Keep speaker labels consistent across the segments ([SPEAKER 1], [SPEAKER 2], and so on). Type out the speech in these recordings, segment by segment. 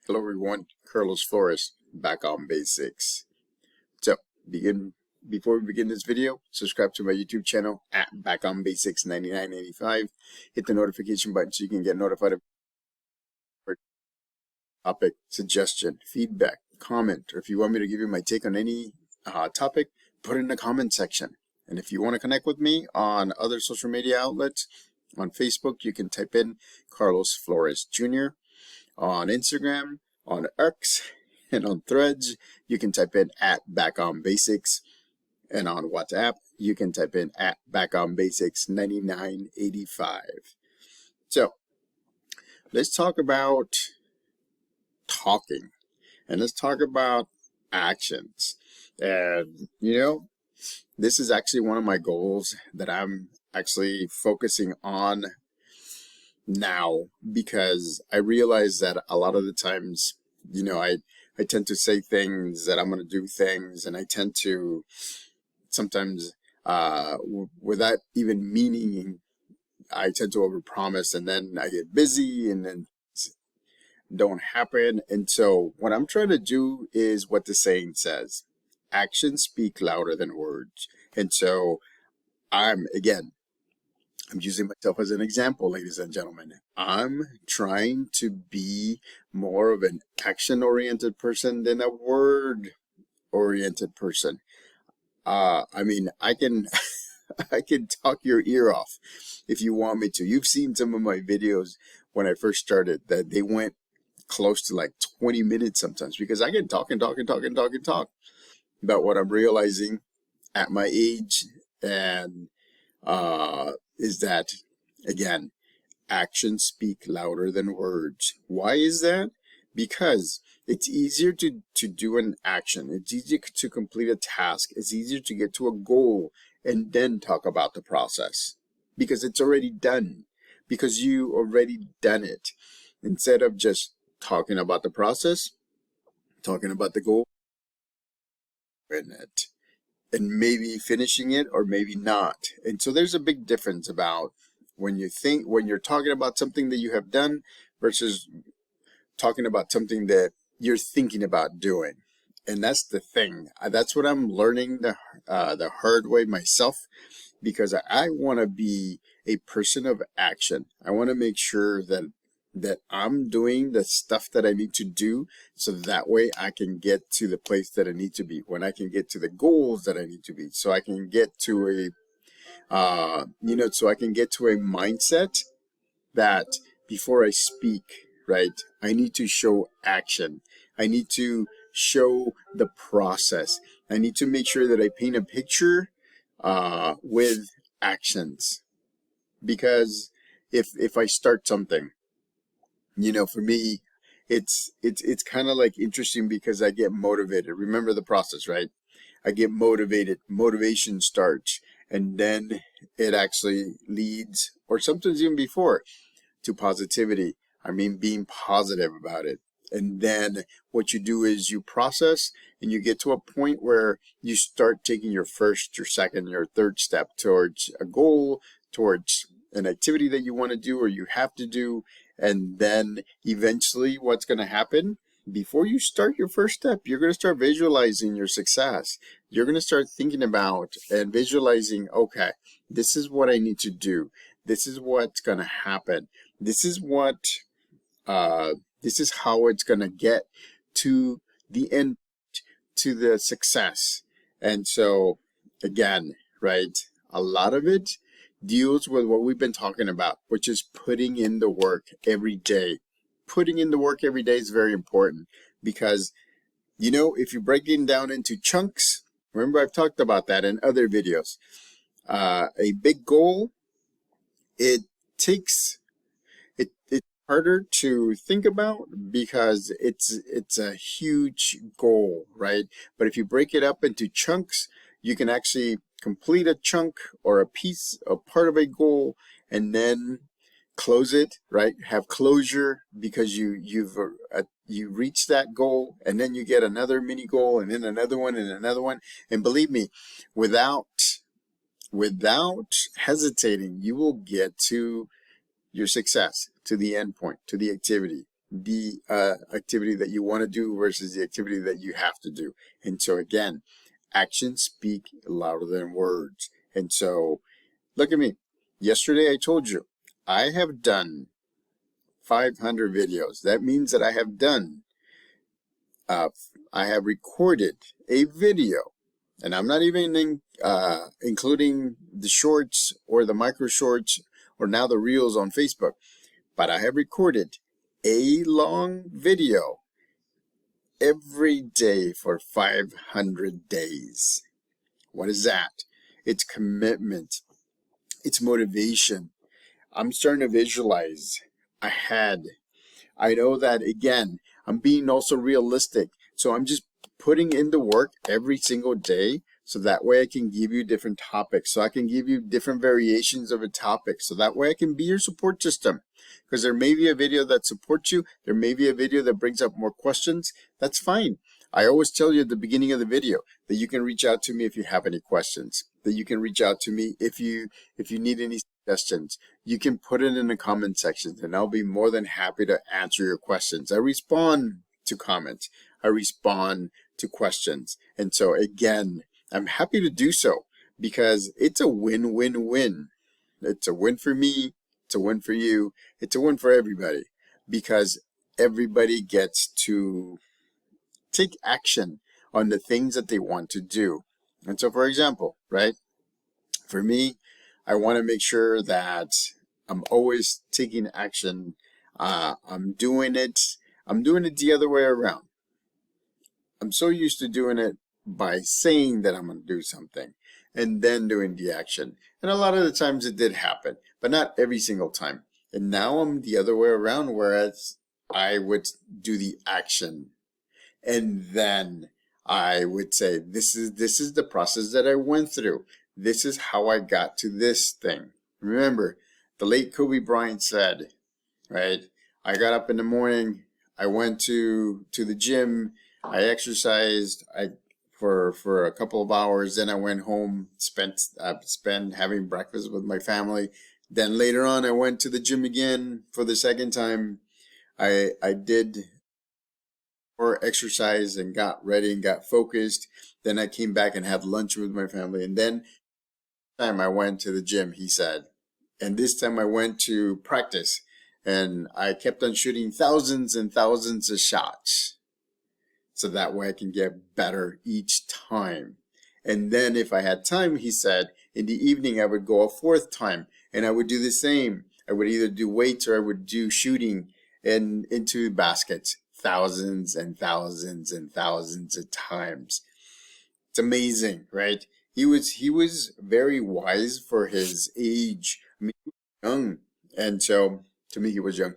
[SPEAKER 1] Hello everyone, Carlos Flores back on basics. So before we begin this video, subscribe to my YouTube channel at Back on Basics 9985. Hit the notification button so you can get notified of topic, suggestion, feedback, comment, or if you want me to give you my take on any topic, put it in the comment section. And if you want to connect with me on other social media outlets, on Facebook, you can type in Carlos Flores Jr. On Instagram, on X, and on Threads, you can type in at Back on Basics. And on WhatsApp, you can type in at Back on Basics 9985. So, let's talk about talking. And let's talk about actions. And, this is actually one of my goals that I'm actually focusing on now, because I realize that a lot of the times, I tend to say things that I'm going to do things, and I tend to sometimes, without even meaning, I tend to overpromise, and then I get busy, and then don't happen. And so what I'm trying to do is what the saying says: actions speak louder than words. And so I'm using myself as an example, ladies and gentlemen. I'm trying to be more of an action-oriented person than a word-oriented person. I can I can talk your ear off if you want me to. You've seen some of my videos when I first started that they went close to like 20 minutes sometimes, because I can talk and talk and talk and talk and talk about what I'm realizing at my age, and is that, again, actions speak louder than words. Why is that? Because it's easier to do an action. It's easier to complete a task. It's easier to get to a goal and then talk about the process, because it's already done, because you already done it, instead of just talking about the process, talking about the goal in it, and maybe finishing it or maybe not. And so there's a big difference about when you're talking about something that you have done versus talking about something that you're thinking about doing. And that's the thing. That's what I'm learning the hard way myself, because I want to be a person of action. I want to make sure that I'm doing the stuff that I need to do, so that way I can get to the place that I need to be, when I can get to the goals that I need to be, so I can get to so I can get to a mindset that before I speak, right, I need to show action. I need to show the process. I need to make sure that I paint a picture with actions. Because if I start something, for me, it's kind of like interesting, because I get motivated. Remember the process, right? I get motivated. Motivation starts, and then it actually leads, or sometimes even before, to positivity. Being positive about it. And then what you do is you process, and you get to a point where you start taking your first, your second, your third step towards a goal, towards an activity that you want to do or you have to do. And then eventually what's going to happen, before you start your first step, you're going to start visualizing your success. You're going to start thinking about and visualizing, okay, this is what I need to do. This is what's going to happen. This is how it's going to get to the end, to the success. And so, again, right, a lot of it deals with what we've been talking about, which is putting in the work every day. Putting in the work every day is very important, because, if you break it down into chunks, remember I've talked about that in other videos. A big goal, it's harder to think about, because it's a huge goal, right? But if you break it up into chunks, you can actually complete a chunk or a part of a goal, and then close it, right? Have closure, because you reach that goal, and then you get another mini goal, and then another one, and another one. And believe me, without hesitating, you will get to your success, to the end point, to the activity. the activity that you want to do versus the activity that you have to do. And so again, actions speak louder than words. And so look at me. Yesterday I told you I have done 500 videos. That means that I have done, I have recorded a video, and I'm not even including the shorts or the micro shorts or now the reels on Facebook, but I have recorded a long video every day for 500 days. What is that? It's commitment. It's motivation. I'm starting to visualize ahead. I know that, again, I'm being also realistic. So I'm just putting in the work every single day, so that way I can give you different topics. So I can give you different variations of a topic. So that way I can be your support system. Because there may be a video that supports you. There may be a video that brings up more questions. That's fine. I always tell you at the beginning of the video that you can reach out to me if you have any questions. That you can reach out to me if you need any suggestions. You can put it in the comment section, and I'll be more than happy to answer your questions. I respond to comments. I respond to questions. And so again, I'm happy to do so because it's a win-win-win. It's a win for me. It's a win for you. It's a win for everybody because everybody gets to take action on the things that they want to do. And so, for example, right, for me, I want to make sure that I'm always taking action. I'm doing it the other way around. I'm so used to doing it by saying that I'm going to do something and then doing the action. And a lot of the times it did happen, but not every single time. And now I'm the other way around, whereas I would do the action and then I would say, this is the process that I went through. This is how I got to this thing. Remember, the late Kobe Bryant said, right, I got up in the morning, I went to the gym, I exercised for a couple of hours, then I went home, spent having breakfast with my family. Then later on, I went to the gym again for the second time. I did more exercise and got ready and got focused. Then I came back and had lunch with my family. And then time I went to the gym, he said. And this time I went to practice and I kept on shooting thousands and thousands of shots. So that way I can get better each time. And then if I had time, he said, in the evening I would go a fourth time and I would do the same. I would either do weights or I would do shooting into baskets, thousands and thousands and thousands of times. It's amazing, right? He was very wise for his age. I mean, he was young, and so to me he was young.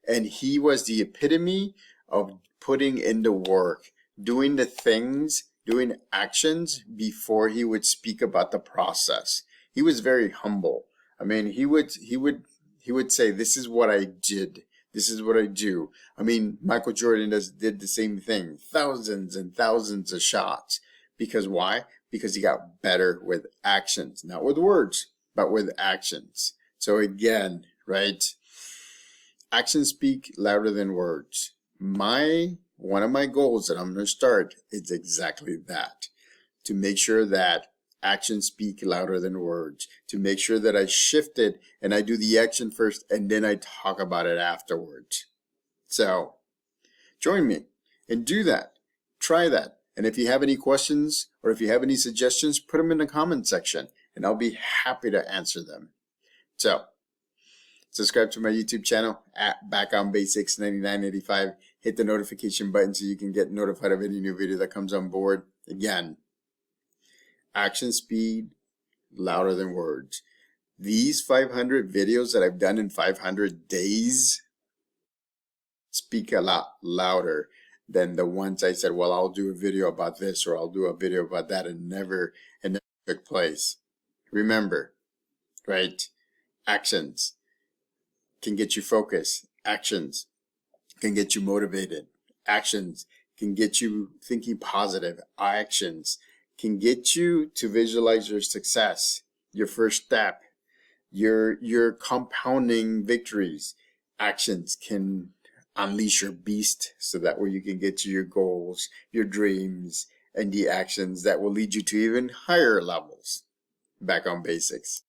[SPEAKER 1] And he was the epitome of putting in the work, doing the things, doing actions before he would speak about the process. He was very humble. I mean, he would say, this is what I did. This is what I do. I mean, Michael Jordan did the same thing, thousands and thousands of shots. Because why? Because he got better with actions, not with words, but with actions. So again, right? Actions speak louder than words. One of my goals that I'm going to start is exactly that. To make sure that actions speak louder than words. To make sure that I shift it and I do the action first and then I talk about it afterwards. So join me and do that. Try that. And if you have any questions or if you have any suggestions, put them in the comment section and I'll be happy to answer them. So subscribe to my YouTube channel at Back on Basics 9985. Hit the notification button so you can get notified of any new video that comes on board. Again, action speed louder than words. These 500 videos that I've done in 500 days speak a lot louder than the ones I said, well, I'll do a video about this or I'll do a video about that, and never took place. Remember, right? Actions can get you focused. Actions can get you motivated. Actions can get you thinking positive. Actions can get you to visualize your success, your first step, your compounding victories. actions can unleash your beast so that way you can get to your goals, your dreams, and the actions that will lead you to even higher levels. Back on basics.